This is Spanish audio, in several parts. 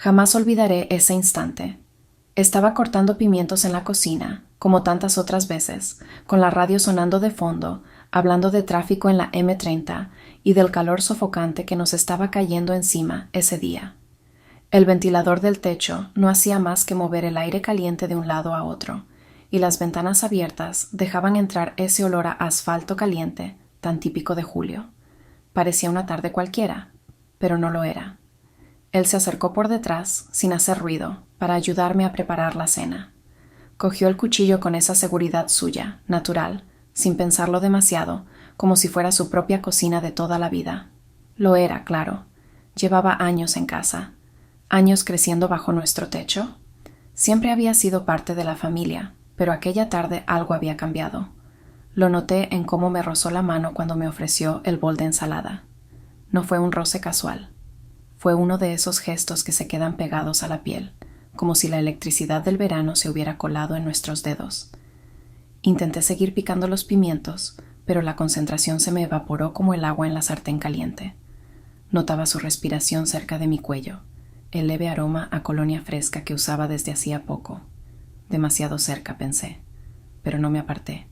Jamás olvidaré ese instante. Estaba cortando pimientos en la cocina, como tantas otras veces, con la radio sonando de fondo, hablando de tráfico en la M30 y del calor sofocante que nos estaba cayendo encima ese día. El ventilador del techo no hacía más que mover el aire caliente de un lado a otro, y las ventanas abiertas dejaban entrar ese olor a asfalto caliente tan típico de julio. Parecía una tarde cualquiera, pero no lo era. Él se acercó por detrás, sin hacer ruido, para ayudarme a preparar la cena. Cogió el cuchillo con esa seguridad suya, natural, sin pensarlo demasiado, como si fuera su propia cocina de toda la vida. Lo era, claro. Llevaba años en casa, años creciendo bajo nuestro techo. Siempre había sido parte de la familia, pero aquella tarde algo había cambiado. Lo noté en cómo me rozó la mano cuando me ofreció el bol de ensalada. No fue un roce casual. Fue uno de esos gestos que se quedan pegados a la piel, como si la electricidad del verano se hubiera colado en nuestros dedos. Intenté seguir picando los pimientos, pero la concentración se me evaporó como el agua en la sartén caliente. Notaba su respiración cerca de mi cuello, el leve aroma a colonia fresca que usaba desde hacía poco. Demasiado cerca, pensé, pero no me aparté.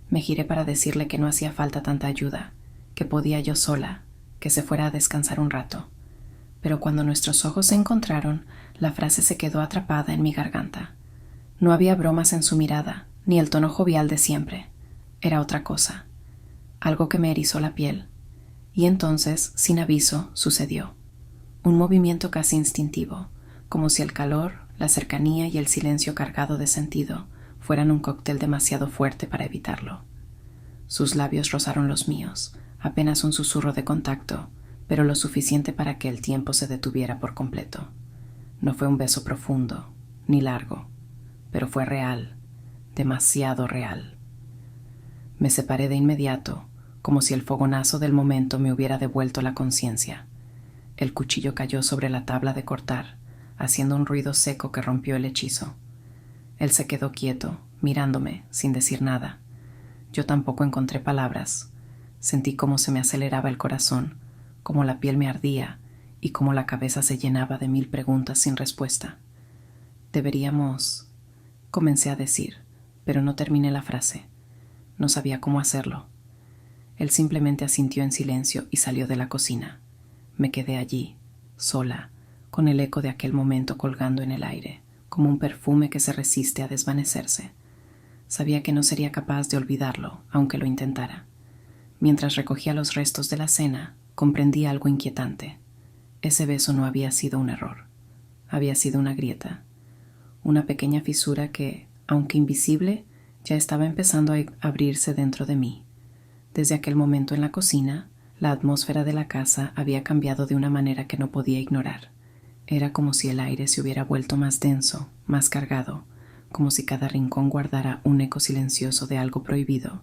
Me giré para decirle que no hacía falta tanta ayuda, que podía yo sola, que se fuera a descansar un rato. Pero cuando nuestros ojos se encontraron, la frase se quedó atrapada en mi garganta. No había bromas en su mirada, ni el tono jovial de siempre. Era otra cosa, algo que me erizó la piel. Y entonces, sin aviso, sucedió. Un movimiento casi instintivo, como si el calor, la cercanía y el silencio cargado de sentido fueran un cóctel demasiado fuerte para evitarlo. Sus labios rozaron los míos, apenas un susurro de contacto, pero lo suficiente para que el tiempo se detuviera por completo. No fue un beso profundo, ni largo, pero fue real, demasiado real. Me separé de inmediato, como si el fogonazo del momento me hubiera devuelto la conciencia. El cuchillo cayó sobre la tabla de cortar, haciendo un ruido seco que rompió el hechizo. Él se quedó quieto, mirándome, sin decir nada. Yo tampoco encontré palabras. Sentí cómo se me aceleraba el corazón, cómo la piel me ardía y cómo la cabeza se llenaba de mil preguntas sin respuesta. Deberíamos... Comencé a decir, pero no terminé la frase. No sabía cómo hacerlo. Él simplemente asintió en silencio y salió de la cocina. Me quedé allí, sola, con el eco de aquel momento colgando en el aire, como un perfume que se resiste a desvanecerse. Sabía que no sería capaz de olvidarlo, aunque lo intentara. Mientras recogía los restos de la cena, comprendí algo inquietante. Ese beso no había sido un error. Había sido una grieta. Una pequeña fisura que, aunque invisible, ya estaba empezando a abrirse dentro de mí. Desde aquel momento en la cocina, la atmósfera de la casa había cambiado de una manera que no podía ignorar. Era como si el aire se hubiera vuelto más denso, más cargado, como si cada rincón guardara un eco silencioso de algo prohibido,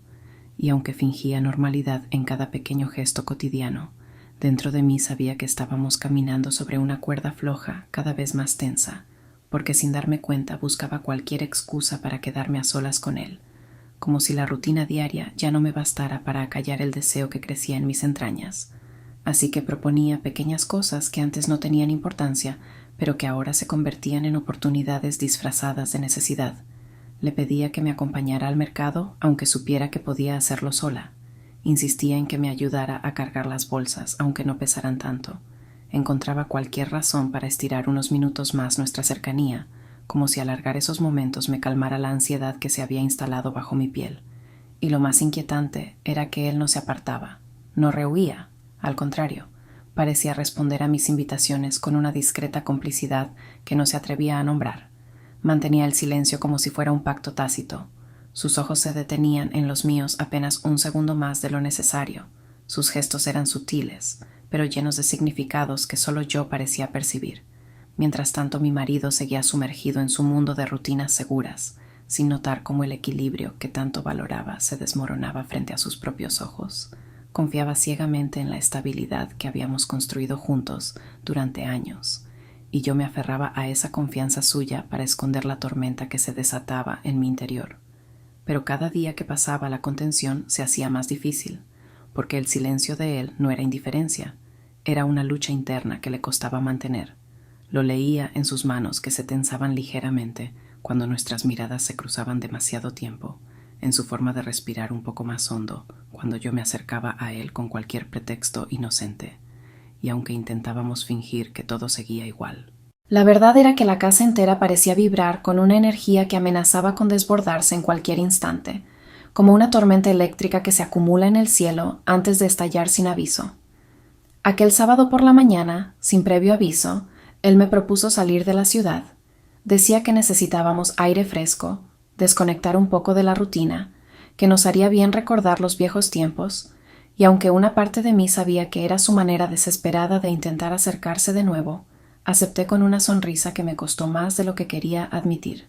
y aunque fingía normalidad en cada pequeño gesto cotidiano, dentro de mí sabía que estábamos caminando sobre una cuerda floja cada vez más tensa, porque sin darme cuenta buscaba cualquier excusa para quedarme a solas con él, como si la rutina diaria ya no me bastara para acallar el deseo que crecía en mis entrañas. Así que proponía pequeñas cosas que antes no tenían importancia, pero que ahora se convertían en oportunidades disfrazadas de necesidad. Le pedía que me acompañara al mercado, aunque supiera que podía hacerlo sola. Insistía en que me ayudara a cargar las bolsas, aunque no pesaran tanto. Encontraba cualquier razón para estirar unos minutos más nuestra cercanía, como si alargar esos momentos me calmara la ansiedad que se había instalado bajo mi piel. Y lo más inquietante era que él no se apartaba, no rehuía, al contrario, parecía responder a mis invitaciones con una discreta complicidad que no se atrevía a nombrar. Mantenía el silencio como si fuera un pacto tácito. Sus ojos se detenían en los míos apenas un segundo más de lo necesario. Sus gestos eran sutiles, pero llenos de significados que solo yo parecía percibir. Mientras tanto, mi marido seguía sumergido en su mundo de rutinas seguras, sin notar cómo el equilibrio que tanto valoraba se desmoronaba frente a sus propios ojos. Confiaba ciegamente en la estabilidad que habíamos construido juntos durante años, y yo me aferraba a esa confianza suya para esconder la tormenta que se desataba en mi interior. Pero cada día que pasaba la contención se hacía más difícil, porque el silencio de él no era indiferencia, era una lucha interna que le costaba mantener. Lo leía en sus manos que se tensaban ligeramente cuando nuestras miradas se cruzaban demasiado tiempo, en su forma de respirar un poco más hondo cuando yo me acercaba a él con cualquier pretexto inocente, y aunque intentábamos fingir que todo seguía igual. La verdad era que la casa entera parecía vibrar con una energía que amenazaba con desbordarse en cualquier instante, como una tormenta eléctrica que se acumula en el cielo antes de estallar sin aviso. Aquel sábado por la mañana, sin previo aviso, él me propuso salir de la ciudad. Decía que necesitábamos aire fresco, desconectar un poco de la rutina, que nos haría bien recordar los viejos tiempos, y aunque una parte de mí sabía que era su manera desesperada de intentar acercarse de nuevo, acepté con una sonrisa que me costó más de lo que quería admitir.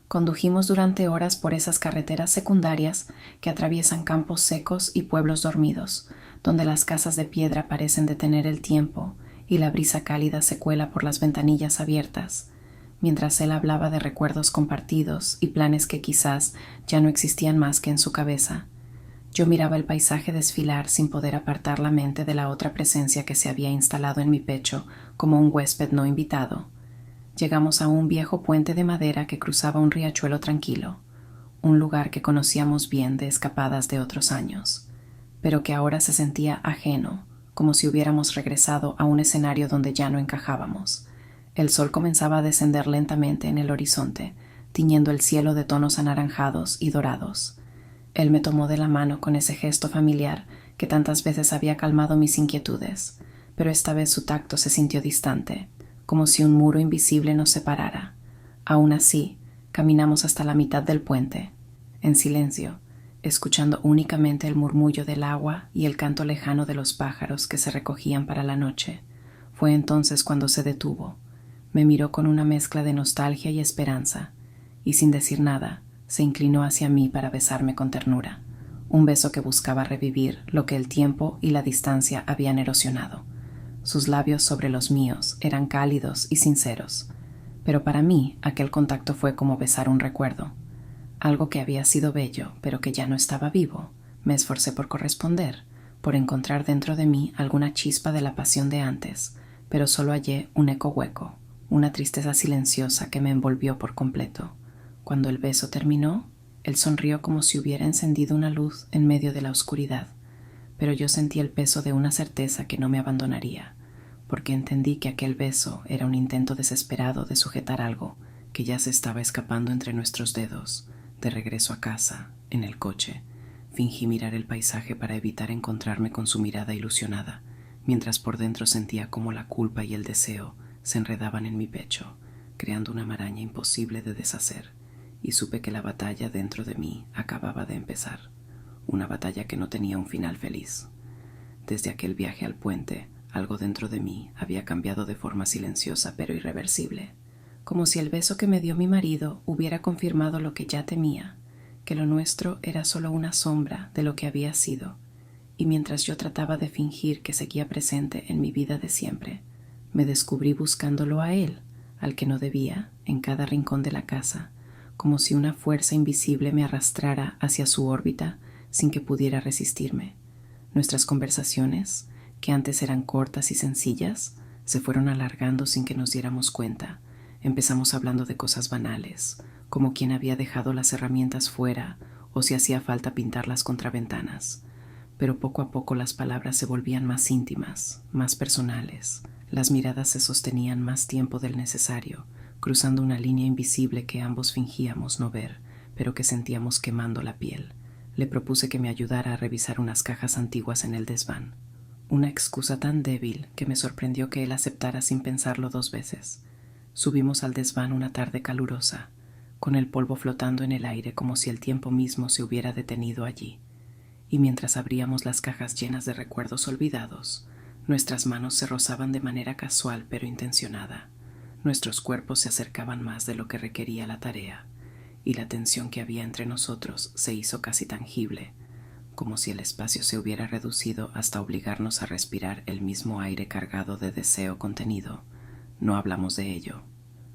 Condujimos durante horas por esas carreteras secundarias que atraviesan campos secos y pueblos dormidos, donde las casas de piedra parecen detener el tiempo y la brisa cálida se cuela por las ventanillas abiertas, mientras él hablaba de recuerdos compartidos y planes que quizás ya no existían más que en su cabeza. Yo miraba el paisaje desfilar sin poder apartar la mente de la otra presencia que se había instalado en mi pecho como un huésped no invitado. Llegamos a un viejo puente de madera que cruzaba un riachuelo tranquilo, un lugar que conocíamos bien de escapadas de otros años, pero que ahora se sentía ajeno, como si hubiéramos regresado a un escenario donde ya no encajábamos. El sol comenzaba a descender lentamente en el horizonte, tiñendo el cielo de tonos anaranjados y dorados. Él me tomó de la mano con ese gesto familiar que tantas veces había calmado mis inquietudes, pero esta vez su tacto se sintió distante, como si un muro invisible nos separara. Aún así, caminamos hasta la mitad del puente, en silencio, escuchando únicamente el murmullo del agua y el canto lejano de los pájaros que se recogían para la noche. Fue entonces cuando se detuvo. Me miró con una mezcla de nostalgia y esperanza, y sin decir nada, se inclinó hacia mí para besarme con ternura, un beso que buscaba revivir lo que el tiempo y la distancia habían erosionado. Sus labios sobre los míos eran cálidos y sinceros, pero para mí aquel contacto fue como besar un recuerdo, algo que había sido bello, pero que ya no estaba vivo. Me esforcé por corresponder, por encontrar dentro de mí alguna chispa de la pasión de antes, pero solo hallé un eco hueco, una tristeza silenciosa que me envolvió por completo. Cuando el beso terminó, él sonrió como si hubiera encendido una luz en medio de la oscuridad, pero yo sentí el peso de una certeza que no me abandonaría, porque entendí que aquel beso era un intento desesperado de sujetar algo que ya se estaba escapando entre nuestros dedos. De regreso a casa, en el coche, fingí mirar el paisaje para evitar encontrarme con su mirada ilusionada, mientras por dentro sentía cómo la culpa y el deseo se enredaban en mi pecho, creando una maraña imposible de deshacer, y supe que la batalla dentro de mí acababa de empezar, una batalla que no tenía un final feliz. Desde aquel viaje al puente, algo dentro de mí había cambiado de forma silenciosa pero irreversible, como si el beso que me dio mi marido hubiera confirmado lo que ya temía, que lo nuestro era solo una sombra de lo que había sido, y mientras yo trataba de fingir que seguía presente en mi vida de siempre, me descubrí buscándolo a él, al que no debía, en cada rincón de la casa, como si una fuerza invisible me arrastrara hacia su órbita sin que pudiera resistirme. Nuestras conversaciones, que antes eran cortas y sencillas, se fueron alargando sin que nos diéramos cuenta. Empezamos hablando de cosas banales, como quién había dejado las herramientas fuera o si hacía falta pintar las contraventanas. Pero poco a poco las palabras se volvían más íntimas, más personales. Las miradas se sostenían más tiempo del necesario, cruzando una línea invisible que ambos fingíamos no ver, pero que sentíamos quemando la piel. Le propuse que me ayudara a revisar unas cajas antiguas en el desván. Una excusa tan débil que me sorprendió que él aceptara sin pensarlo dos veces. Subimos al desván una tarde calurosa, con el polvo flotando en el aire como si el tiempo mismo se hubiera detenido allí, y mientras abríamos las cajas llenas de recuerdos olvidados, nuestras manos se rozaban de manera casual pero intencionada. Nuestros cuerpos se acercaban más de lo que requería la tarea, y la tensión que había entre nosotros se hizo casi tangible, como si el espacio se hubiera reducido hasta obligarnos a respirar el mismo aire cargado de deseo contenido. No hablamos de ello.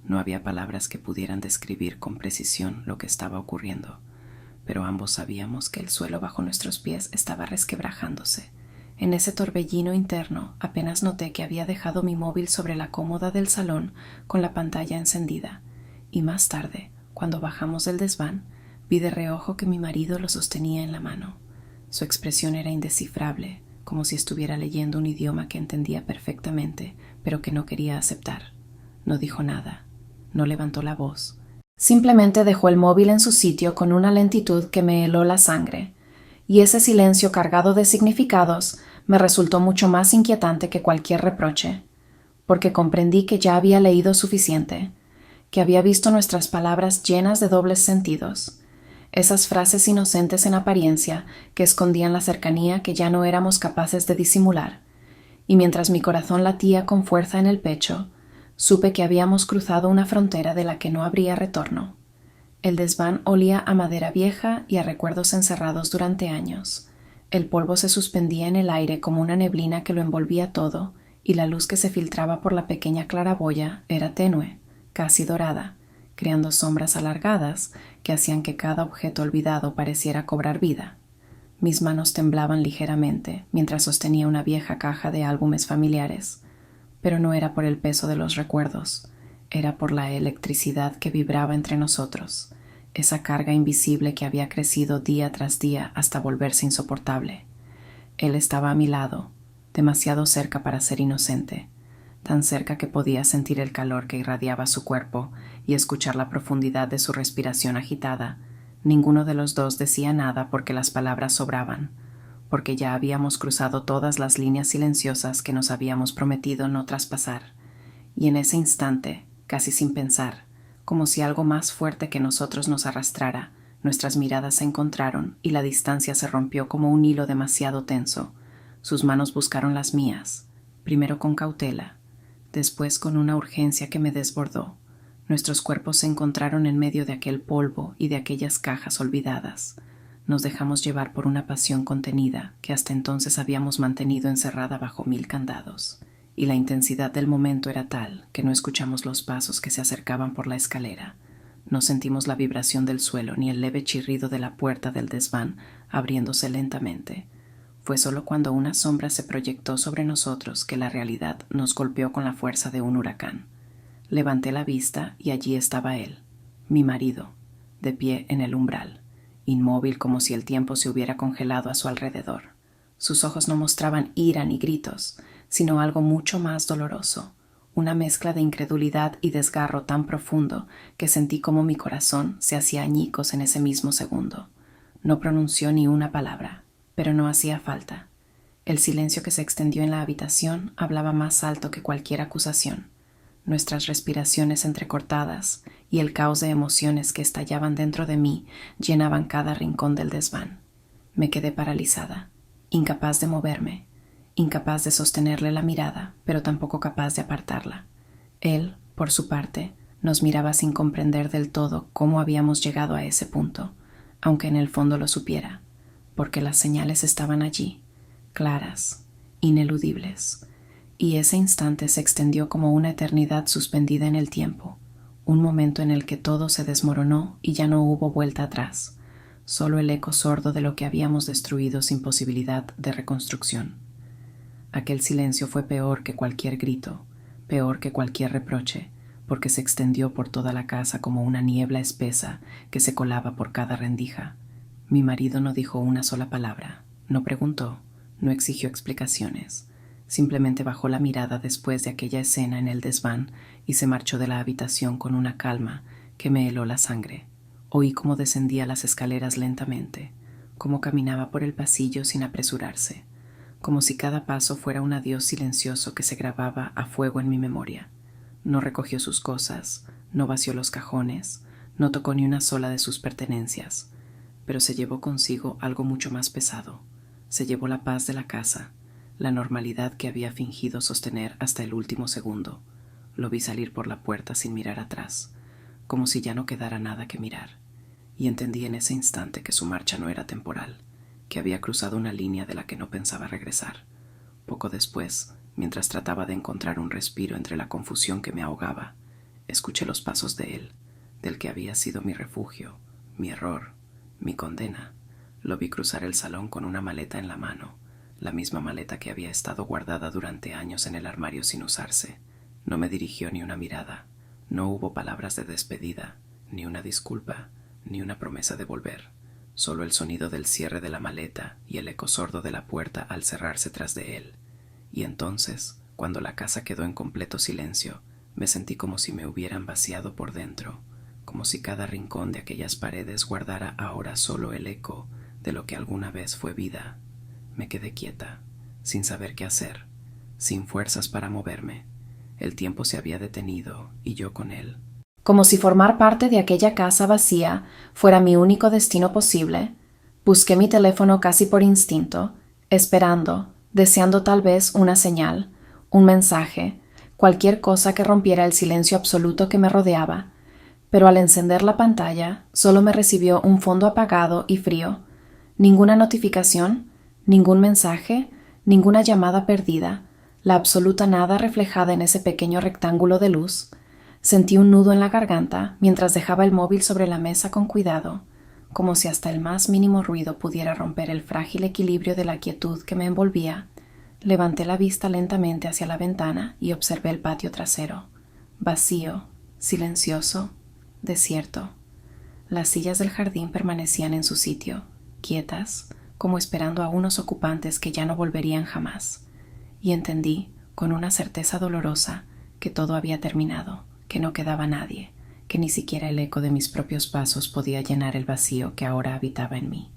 No había palabras que pudieran describir con precisión lo que estaba ocurriendo, pero ambos sabíamos que el suelo bajo nuestros pies estaba resquebrajándose, En ese torbellino interno apenas noté que había dejado mi móvil sobre la cómoda del salón con la pantalla encendida, y más tarde, cuando bajamos del desván, vi de reojo que mi marido lo sostenía en la mano. Su expresión era indescifrable, como si estuviera leyendo un idioma que entendía perfectamente, pero que no quería aceptar. No dijo nada, no levantó la voz. Simplemente dejó el móvil en su sitio con una lentitud que me heló la sangre, y ese silencio cargado de significados me resultó mucho más inquietante que cualquier reproche, porque comprendí que ya había leído suficiente, que había visto nuestras palabras llenas de dobles sentidos, esas frases inocentes en apariencia que escondían la cercanía que ya no éramos capaces de disimular, y mientras mi corazón latía con fuerza en el pecho, supe que habíamos cruzado una frontera de la que no habría retorno. El desván olía a madera vieja y a recuerdos encerrados durante años. El polvo se suspendía en el aire como una neblina que lo envolvía todo, y la luz que se filtraba por la pequeña claraboya era tenue, casi dorada, creando sombras alargadas que hacían que cada objeto olvidado pareciera cobrar vida. Mis manos temblaban ligeramente mientras sostenía una vieja caja de álbumes familiares, pero no era por el peso de los recuerdos, era por la electricidad que vibraba entre nosotros, esa carga invisible que había crecido día tras día hasta volverse insoportable. Él estaba a mi lado, demasiado cerca para ser inocente, tan cerca que podía sentir el calor que irradiaba su cuerpo y escuchar la profundidad de su respiración agitada. Ninguno de los dos decía nada porque las palabras sobraban, porque ya habíamos cruzado todas las líneas silenciosas que nos habíamos prometido no traspasar, y en ese instante, casi sin pensar, como si algo más fuerte que nosotros nos arrastrara, nuestras miradas se encontraron y la distancia se rompió como un hilo demasiado tenso. Sus manos buscaron las mías, primero con cautela, después con una urgencia que me desbordó. Nuestros cuerpos se encontraron en medio de aquel polvo y de aquellas cajas olvidadas. Nos dejamos llevar por una pasión contenida que hasta entonces habíamos mantenido encerrada bajo 1000 candados, y la intensidad del momento era tal que no escuchamos los pasos que se acercaban por la escalera. No sentimos la vibración del suelo ni el leve chirrido de la puerta del desván abriéndose lentamente. Fue solo cuando una sombra se proyectó sobre nosotros que la realidad nos golpeó con la fuerza de un huracán. Levanté la vista y allí estaba él, mi marido, de pie en el umbral, inmóvil como si el tiempo se hubiera congelado a su alrededor. Sus ojos no mostraban ira ni gritos, sino algo mucho más doloroso, una mezcla de incredulidad y desgarro tan profundo que sentí como mi corazón se hacía añicos en ese mismo segundo. No pronunció ni una palabra, pero no hacía falta. El silencio que se extendió en la habitación hablaba más alto que cualquier acusación. Nuestras respiraciones entrecortadas y el caos de emociones que estallaban dentro de mí llenaban cada rincón del desván. Me quedé paralizada, incapaz de moverme, incapaz de sostenerle la mirada, pero tampoco capaz de apartarla. Él, por su parte, nos miraba sin comprender del todo cómo habíamos llegado a ese punto, aunque en el fondo lo supiera, porque las señales estaban allí, claras, ineludibles, y ese instante se extendió como una eternidad suspendida en el tiempo, un momento en el que todo se desmoronó y ya no hubo vuelta atrás, solo el eco sordo de lo que habíamos destruido sin posibilidad de reconstrucción. Aquel silencio fue peor que cualquier grito, peor que cualquier reproche, porque se extendió por toda la casa como una niebla espesa que se colaba por cada rendija. Mi marido no dijo una sola palabra, no preguntó, no exigió explicaciones. Simplemente bajó la mirada después de aquella escena en el desván y se marchó de la habitación con una calma que me heló la sangre. Oí cómo descendía las escaleras lentamente, cómo caminaba por el pasillo sin apresurarse, como si cada paso fuera un adiós silencioso que se grababa a fuego en mi memoria. No recogió sus cosas, no vació los cajones, no tocó ni una sola de sus pertenencias, pero se llevó consigo algo mucho más pesado. Se llevó la paz de la casa, la normalidad que había fingido sostener hasta el último segundo. Lo vi salir por la puerta sin mirar atrás, como si ya no quedara nada que mirar, y entendí en ese instante que su marcha no era temporal, que había cruzado una línea de la que no pensaba regresar. Poco después, mientras trataba de encontrar un respiro entre la confusión que me ahogaba, escuché los pasos de él, del que había sido mi refugio, mi error, mi condena. Lo vi cruzar el salón con una maleta en la mano, la misma maleta que había estado guardada durante años en el armario sin usarse. No me dirigió ni una mirada, no hubo palabras de despedida, ni una disculpa, ni una promesa de volver. Solo el sonido del cierre de la maleta y el eco sordo de la puerta al cerrarse tras de él. Y entonces, cuando la casa quedó en completo silencio, me sentí como si me hubieran vaciado por dentro, como si cada rincón de aquellas paredes guardara ahora solo el eco de lo que alguna vez fue vida. Me quedé quieta, sin saber qué hacer, sin fuerzas para moverme. El tiempo se había detenido y yo con él. Como si formar parte de aquella casa vacía fuera mi único destino posible, busqué mi teléfono casi por instinto, esperando, deseando tal vez una señal, un mensaje, cualquier cosa que rompiera el silencio absoluto que me rodeaba, pero al encender la pantalla solo me recibió un fondo apagado y frío. Ninguna notificación, ningún mensaje, ninguna llamada perdida, la absoluta nada reflejada en ese pequeño rectángulo de luz. Sentí un nudo en la garganta mientras dejaba el móvil sobre la mesa con cuidado, como si hasta el más mínimo ruido pudiera romper el frágil equilibrio de la quietud que me envolvía. Levanté la vista lentamente hacia la ventana y observé el patio trasero, vacío, silencioso, desierto. Las sillas del jardín permanecían en su sitio, quietas, como esperando a unos ocupantes que ya no volverían jamás. Y entendí, con una certeza dolorosa, que todo había terminado, que no quedaba nadie, que ni siquiera el eco de mis propios pasos podía llenar el vacío que ahora habitaba en mí.